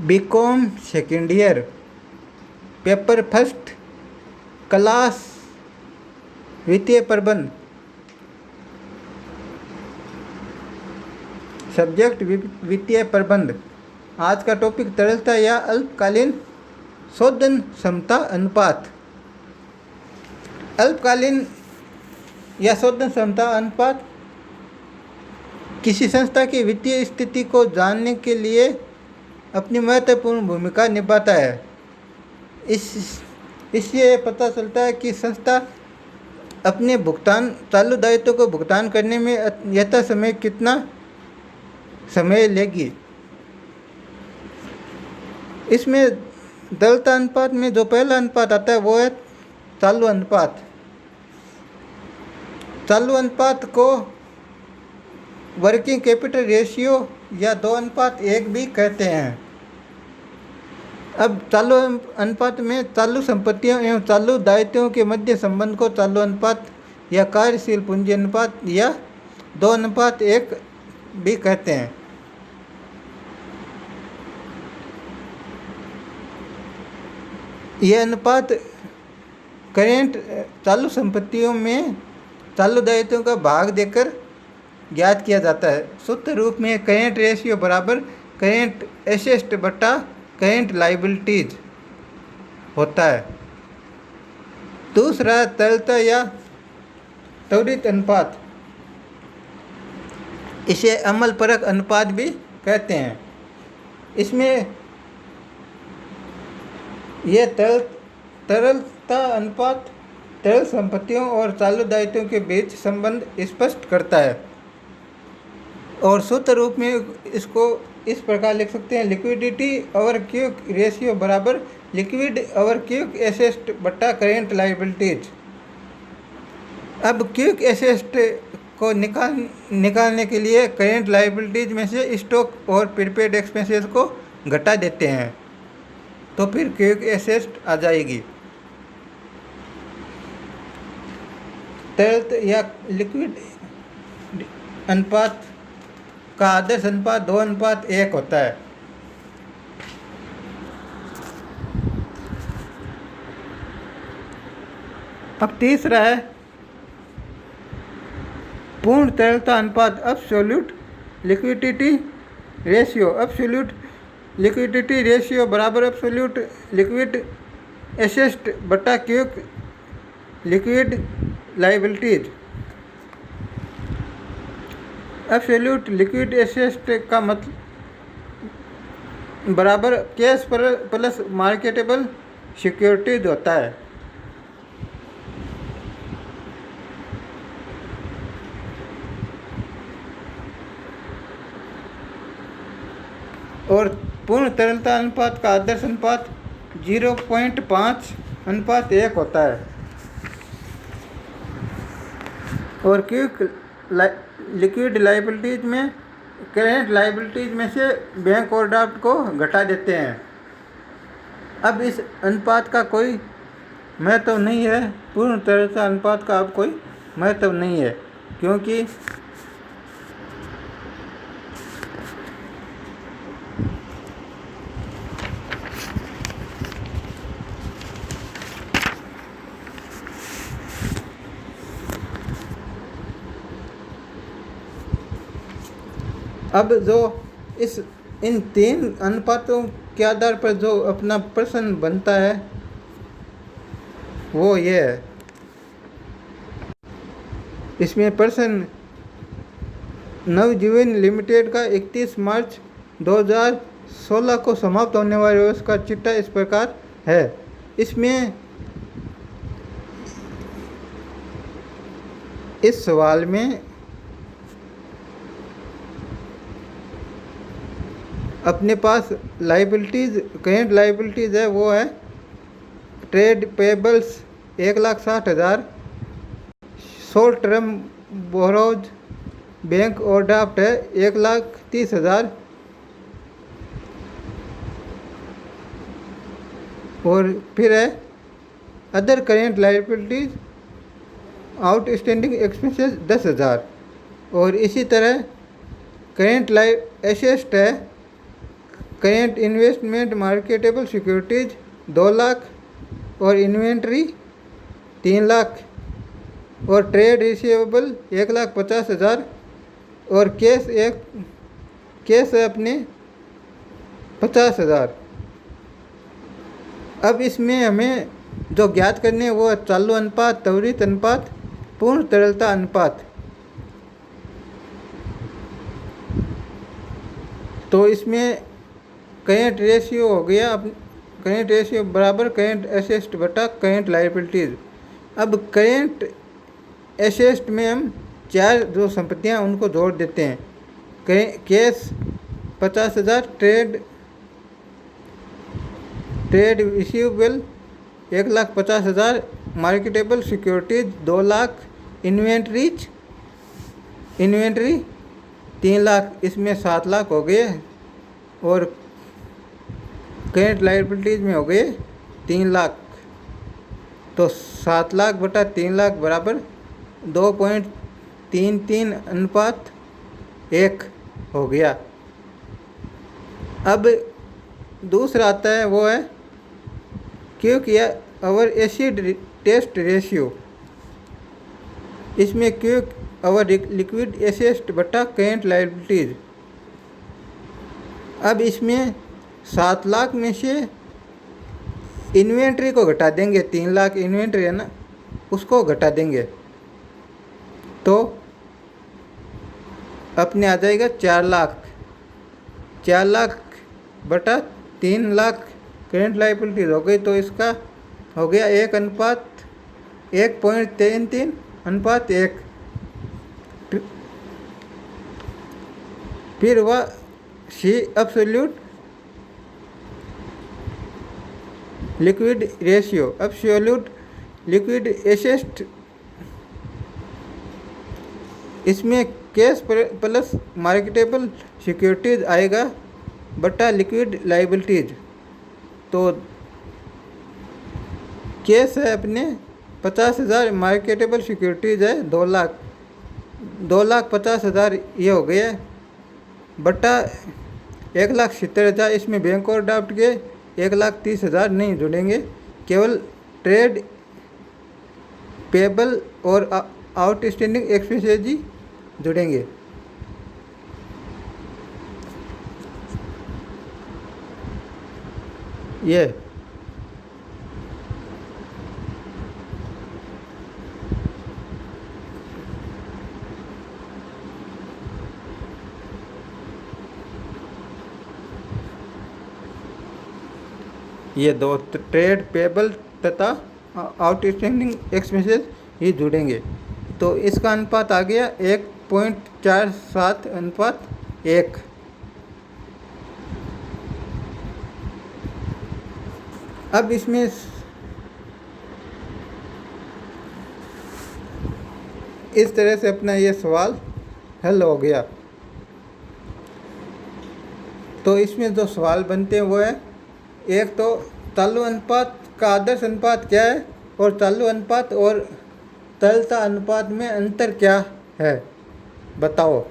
BCom second year, paper first, class वित्तीय प्रबंध, subject वित्तीय प्रबंध। आज का टॉपिक तरलता या अल्पकालीन शोधन क्षमता अनुपात। अल्पकालीन या शोधन क्षमता अनुपात किसी संस्था की वित्तीय स्थिति को जानने के लिए अपनी महत्वपूर्ण भूमिका निभाता है। इससे पता चलता है कि संस्था अपने चालू दायित्व को भुगतान करने में यथा समय कितना समय लेगी। इसमें तरलता अनुपात में जो पहला अनुपात आता है वो है चालू अनुपात। चालू अनुपात को वर्किंग कैपिटल रेशियो या 2:1 भी कहते हैं। अब चालू अनुपात में चालू संपत्तियों एवं चालू दायित्वों के मध्य संबंध को चालू अनुपात या कार्यशील पूंजी अनुपात या 2:1 भी कहते हैं। यह अनुपात करेंट चालू संपत्तियों में चालू दायित्वों का भाग देकर ज्ञात किया जाता है। सूत्र रूप में करेंट रेशियो बराबर करेंट एसेट बटा करेंट लाइबिलिटीज होता है। दूसरा तरलता या त्वरित अनुपात, इसे अमलपरक अनुपात भी कहते हैं। इसमें यह तरलता अनुपात तरल संपत्तियों और चालू दायित्वों के बीच संबंध स्पष्ट करता है और सूत्र रूप में इसको इस प्रकार लिख सकते हैं: लिक्विडिटी ओवर क्विक रेशियो बराबर लिक्विड ओवर क्विक एसेट बटा करेंट लाइबिलिटीज। अब क्विक एसेट को निकालने के लिए करेंट लाइबिलिटीज में से स्टॉक और प्रीपेड एक्सपेंसेस को घटा देते हैं तो फिर क्विक एसेट आ जाएगी। तरल या लिक्विड अनुपात का आदर्श अनुपात 2:1 होता है। अब तीसरा है पूर्ण तरलता अनुपात, absolute liquidity ratio. Absolute liquidity ratio बराबर एब्सोल्यूट लिक्विड एसेट बटा quick liquid liabilities. Absolute liquid asset का मतलब बराबर कैश प्लस मार्केटेबल सिक्योरिटीज होता है। और पूर्ण तरलता अनुपात का आदर्श अनुपात 0.5:1 होता है। और क्विक लिक्विड लाइबिलिटीज में करेंट लाइबिलिटीज में से बैंक ओवरड्राफ्ट को घटा देते हैं। अब इस अनुपात का कोई महत्व नहीं है, पूर्ण तरलता अनुपात का अब कोई महत्व नहीं है, क्योंकि अब जो इन 3 अनुपातों के आधार पर जो अपना प्रश्न बनता है वो ये है। इसमें प्रश्न नवजीवन लिमिटेड का 31 मार्च 2016 को समाप्त होने वाले वर्ष का चिट्ठा इस प्रकार है। इसमें इस सवाल में अपने पास लाइबिलिटीज़ करेंट लाइबिलिटीज़ है वो है trade payables 1,60,000, short term borrows bank overdraft है 1,30,000 और फिर है other current liabilities outstanding expenses 10,000 और इसी तरह करेंट एसेट है current investment marketable securities 2 lakh और इन्वेंट्री 3 लाख और ट्रेड रिसीवेबल 1,50,000 और कैश है अपने 50,000। अब इसमें हमें जो ज्ञात करने वो है चालू अनुपात, त्वरित अनुपात, पूर्ण तरलता अनुपात। तो इसमें करेंट रेशियो हो गया, करेंट रेशियो बराबर करेंट एसेट बटा करेंट लायबिलिटीज। अब करेंट एसेट में हम 4 जो संपत्तियां उनको जोड़ देते हैं। Cash 50,000, trade receivable 1,50,000, marketable securities 2 lakh, inventory 3 lakh, इसमें 7 लाख हो गए और करेंट लायबिलिटीज में हो गए 3 लाख। तो 7 लाख बटा 3 लाख बराबर 2.33 अनुपात 1 हो गया। अब दूसरा आता है वो है क्योंकि अवर एसिड टेस्ट रेशियो। इसमें क्विक अवर लिक्विड एसेट बटा करेंट लायबिलिटीज। अब इसमें 7 लाख में से इन्वेंट्री को घटा देंगे, 3 लाख इन्वेंट्री है ना, उसको घटा देंगे तो अपने आ जाएगा 4 लाख। 4 लाख बटा 3 लाख करेंट लायबिलिटीज हो गई, तो इसका हो गया 1.33 अनुपात 1। फिर वह सी absolute liquid ratio, absolute liquid asset. इसमें कैश प्लस मार्केटेबल सिक्योरिटीज आएगा बटा लिक्विड लायबिलिटीज। तो कैश है अपने 50,000, मार्केटेबल सिक्योरिटीज है 2 लाख, 2,50,000 ये हो गया बटा 1,70,000। इसमें बैंक और ड्राफ्ट के 1,30,000 नहीं जुड़ेंगे, केवल ट्रेड पेबल और आउटस्टैंडिंग एक्सपेंसेस ही जुड़ेंगे। ये 2 ट्रेड पेबल तथा आउटस्टैंडिंग एक्सपेंसेस ही जुड़ेंगे। तो इसका अनुपात आ गया 1.47 अनुपात 1। अब इसमें इस तरह से अपना ये सवाल हल हो गया। तो इसमें जो सवाल बनते हैं वो है, एक तो चालू अनुपात का आदर्श अनुपात क्या है और चालू अनुपात और तरलता अनुपात में अंतर क्या है बताओ।